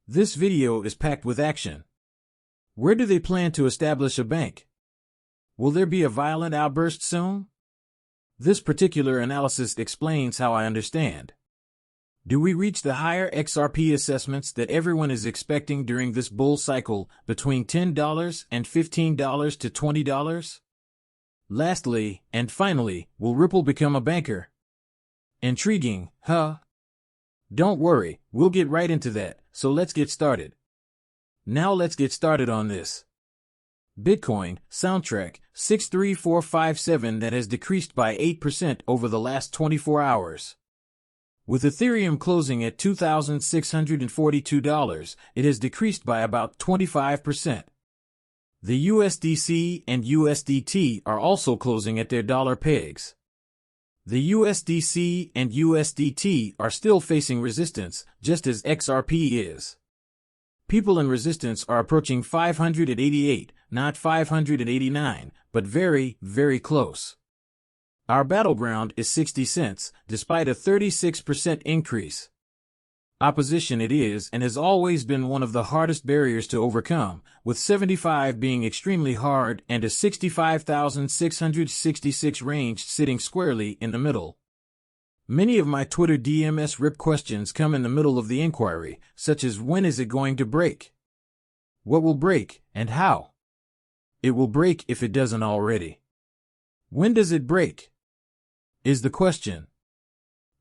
This video is packed with action. Where do they plan to establish a bank? Will there be a violent outburst soon? This particular analysis explains how I understand. Do we reach the higher XRP assessments that everyone is expecting during this bull cycle between $10 and $15 to $20? Lastly, and finally, will Ripple become a banker? Intriguing, huh? Don't worry, we'll get right into that, so let's get started. Now let's get started on this. Bitcoin, soundtrack, 63457 that has decreased by 8% over the last 24 hours. With Ethereum closing at $2,642, it has decreased by about 25%. The USDC and USDT are also closing at their dollar pegs. The USDC and USDT are still facing resistance, just as XRP is. People in resistance are approaching 588, not 589, but very, very close. Our battleground is 60 cents, despite a 36% increase. Opposition it is and has always been one of the hardest barriers to overcome, with 75 being extremely hard and a 65,666 range sitting squarely in the middle. Many of my Twitter DMs rip questions come in the middle of the inquiry, such as when is it going to break? What will break, and how? It will break if it doesn't already. When does it break? Is the question.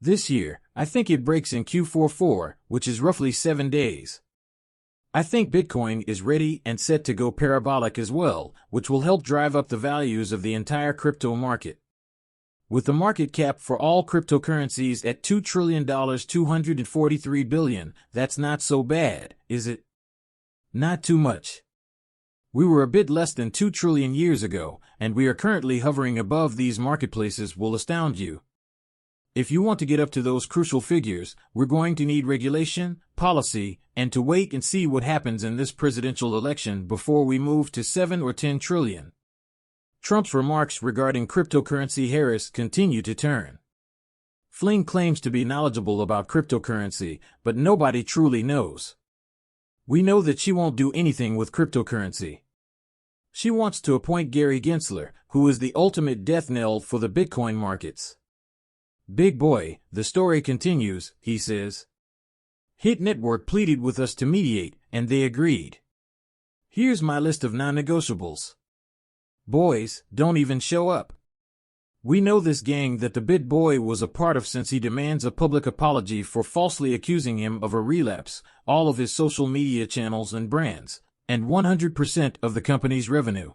This year, I think it breaks in Q44, which is roughly 7 days. I think Bitcoin is ready and set to go parabolic as well, which will help drive up the values of the entire crypto market. With the market cap for all cryptocurrencies at $2 trillion, $243 billion, that's not so bad, is it? Not too much. We were a bit less than 2 trillion years ago, and we are currently hovering above these marketplaces will astound you. If you want to get up to those crucial figures, we're going to need regulation, policy, and to wait and see what happens in this presidential election before we move to 7 or 10 trillion. Trump's remarks regarding cryptocurrency Harris continue to turn. Flynn claims to be knowledgeable about cryptocurrency, but nobody truly knows. We know that she won't do anything with cryptocurrency. She wants to appoint Gary Gensler, who is the ultimate death knell for the Bitcoin markets. Big boy, the story continues, he says. Hit Network pleaded with us to mediate, and they agreed. Here's my list of non-negotiables. Boys, don't even show up. We know this gang that the Bit Boy was a part of since he demands a public apology for falsely accusing him of a relapse, all of his social media channels and brands, and 100% of the company's revenue.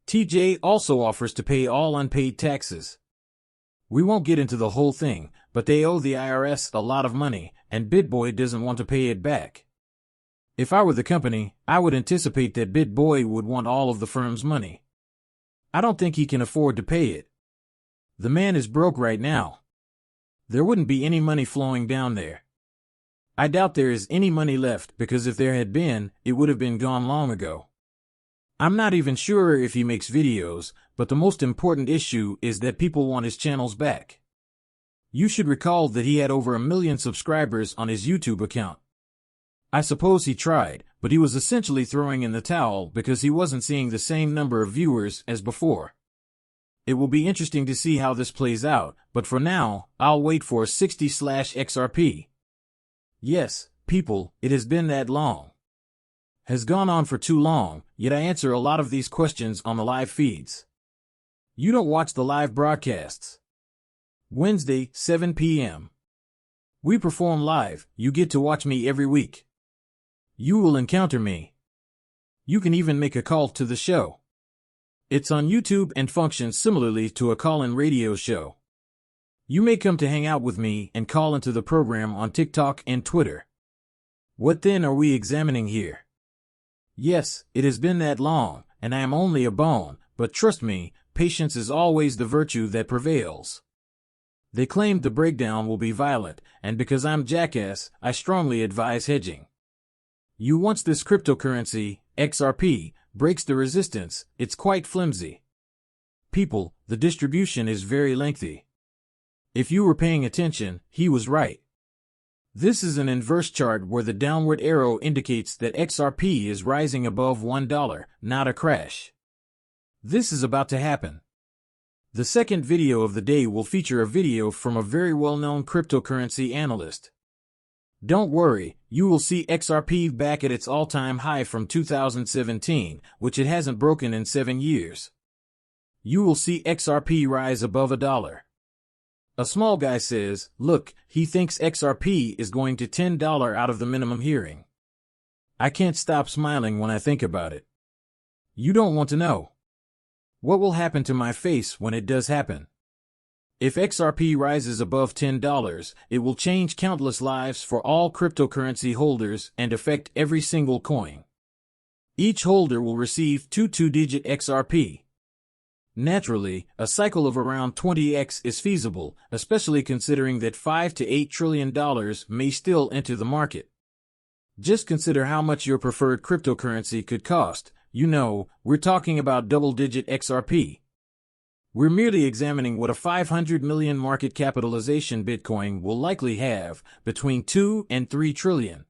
TJ also offers to pay all unpaid taxes. We won't get into the whole thing, but they owe the IRS a lot of money, and BitBoy doesn't want to pay it back. If I were the company, I would anticipate that BitBoy would want all of the firm's money. I don't think he can afford to pay it. The man is broke right now. There wouldn't be any money flowing down there. I doubt there is any money left because if there had been, it would have been gone long ago. I'm not even sure if he makes videos, but the most important issue is that people want his channels back. You should recall that he had over 1 million subscribers on his YouTube account. I suppose he tried, but he was essentially throwing in the towel because he wasn't seeing the same number of viewers as before. It will be interesting to see how this plays out, but for now, I'll wait for 60/XRP. Yes, people, it has been that long. Has gone on for too long, yet I answer a lot of these questions on the live feeds. You don't watch the live broadcasts. Wednesday, 7 p.m. We perform live, you get to watch me every week. You will encounter me. You can even make a call to the show. It's on YouTube and functions similarly to a call-in radio show. You may come to hang out with me and call into the program on TikTok and Twitter. What then are we examining here? Yes, it has been that long, and I am only a bone, but trust me, patience is always the virtue that prevails. They claimed the breakdown will be violent, and because I'm jackass, I strongly advise hedging. Once this cryptocurrency, XRP, breaks the resistance, it's quite flimsy. People, the distribution is very lengthy. If you were paying attention, he was right. This is an inverse chart where the downward arrow indicates that XRP is rising above $1, not a crash. This is about to happen. The second video of the day will feature a video from a very well-known cryptocurrency analyst. Don't worry, you will see XRP back at its all-time high from 2017, which it hasn't broken in 7 years. You will see XRP rise above $1. A small guy says, look, he thinks XRP is going to $10 out of the minimum hearing. I can't stop smiling when I think about it. You don't want to know. What will happen to my face when it does happen? If XRP rises above $10, it will change countless lives for all cryptocurrency holders and affect every single coin. Each holder will receive two two-digit XRP. Naturally, a cycle of around 20x is feasible, especially considering that $5 to $8 trillion may still enter the market. Just consider how much your preferred cryptocurrency could cost. You know, we're talking about double-digit XRP. We're merely examining what a 500 million market capitalization Bitcoin will likely have, between 2 and 3 trillion.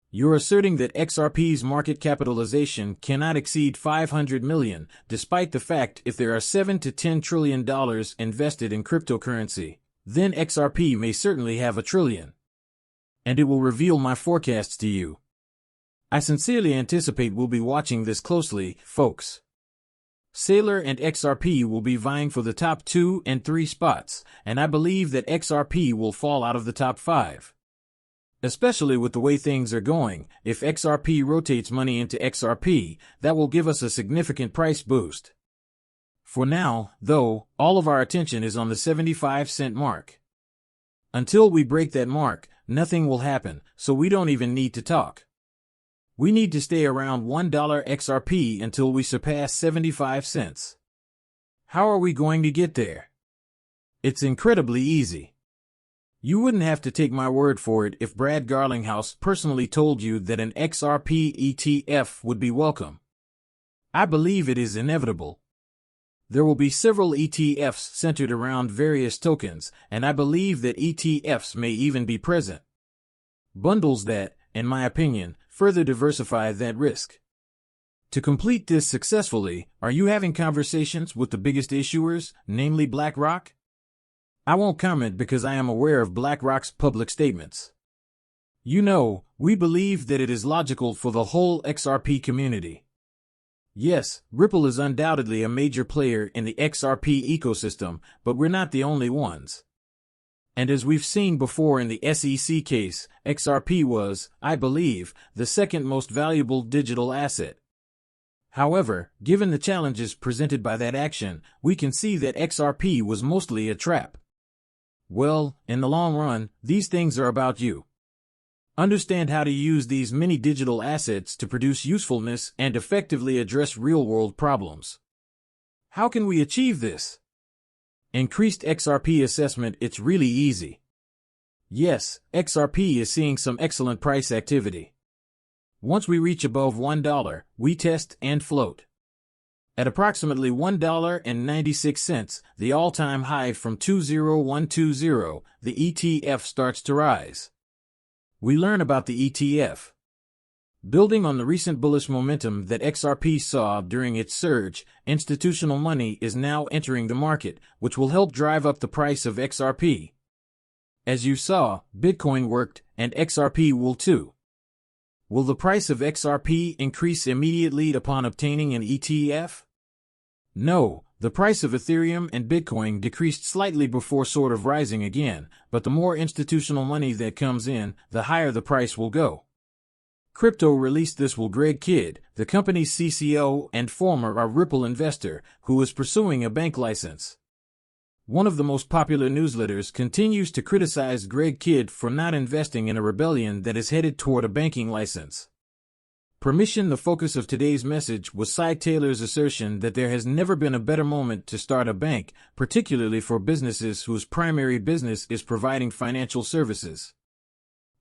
You're asserting that XRP's market capitalization cannot exceed 500 million, despite the fact if there are $7 to $10 trillion invested in cryptocurrency, then XRP may certainly have $1 trillion. And it will reveal my forecasts to you. I sincerely anticipate we'll be watching this closely, folks. Sailor and XRP will be vying for the top 2 and 3 spots, and I believe that XRP will fall out of the top 5. Especially with the way things are going, if XRP rotates money into XRP, that will give us a significant price boost. For now, though, all of our attention is on the 75-cent mark. Until we break that mark, nothing will happen, so we don't even need to talk. We need to stay around $1 XRP until we surpass 75 cents. How are we going to get there? It's incredibly easy. You wouldn't have to take my word for it if Brad Garlinghouse personally told you that an XRP ETF would be welcome. I believe it is inevitable. There will be several ETFs centered around various tokens, and I believe that ETFs may even be present. Bundles that, in my opinion, further diversify that risk. To complete this successfully, are you having conversations with the biggest issuers, namely BlackRock? I won't comment because I am aware of BlackRock's public statements. You know, we believe that it is logical for the whole XRP community. Yes, Ripple is undoubtedly a major player in the XRP ecosystem, but we're not the only ones. And as we've seen before in the SEC case, XRP was, I believe, the second most valuable digital asset. However, given the challenges presented by that action, we can see that XRP was mostly a trap. Well, in the long run, these things are about you. Understand how to use these many digital assets to produce usefulness and effectively address real-world problems. How can we achieve this? Increased XRP assessment. It's really easy. Yes, XRP is seeing some excellent price activity. Once we reach above $1, we test and float. At approximately $1.96, the all-time high from 20120, the ETF starts to rise. We learn about the ETF. Building on the recent bullish momentum that XRP saw during its surge, institutional money is now entering the market, which will help drive up the price of XRP. As you saw, Bitcoin worked, and XRP will too. Will the price of XRP increase immediately upon obtaining an ETF? No, the price of Ethereum and Bitcoin decreased slightly before sort of rising again, but the more institutional money that comes in, the higher the price will go. Crypto released this will Greg Kidd, the company's CCO and former Ripple investor, who is pursuing a bank license. One of the most popular newsletters continues to criticize Greg Kidd for not investing in a rebellion that is headed toward a banking license. Permission. The focus of today's message was Cy Taylor's assertion that there has never been a better moment to start a bank, particularly for businesses whose primary business is providing financial services.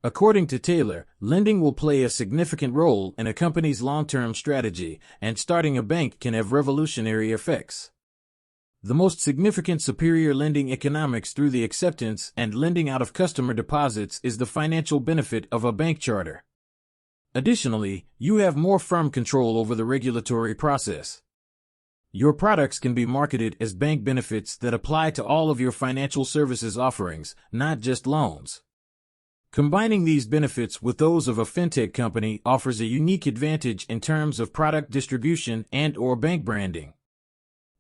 According to Taylor, lending will play a significant role in a company's long-term strategy, and starting a bank can have revolutionary effects. The most significant superior lending economics through the acceptance and lending out of customer deposits is the financial benefit of a bank charter. Additionally, you have more firm control over the regulatory process. Your products can be marketed as bank benefits that apply to all of your financial services offerings, not just loans. Combining these benefits with those of a fintech company offers a unique advantage in terms of product distribution and/or bank branding.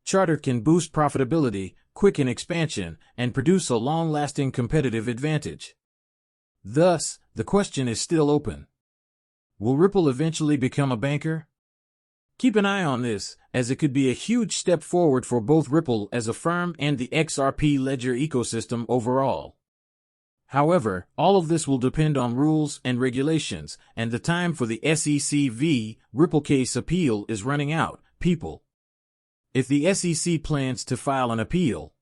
Charter can boost profitability, quicken expansion, and produce a long-lasting competitive advantage. Thus, the question is still open. Will Ripple eventually become a banker? Keep an eye on this, as it could be a huge step forward for both Ripple as a firm and the XRP ledger ecosystem overall. However, all of this will depend on rules and regulations, and the time for the SEC v. Ripple case appeal is running out, people. If the SEC plans to file an appeal,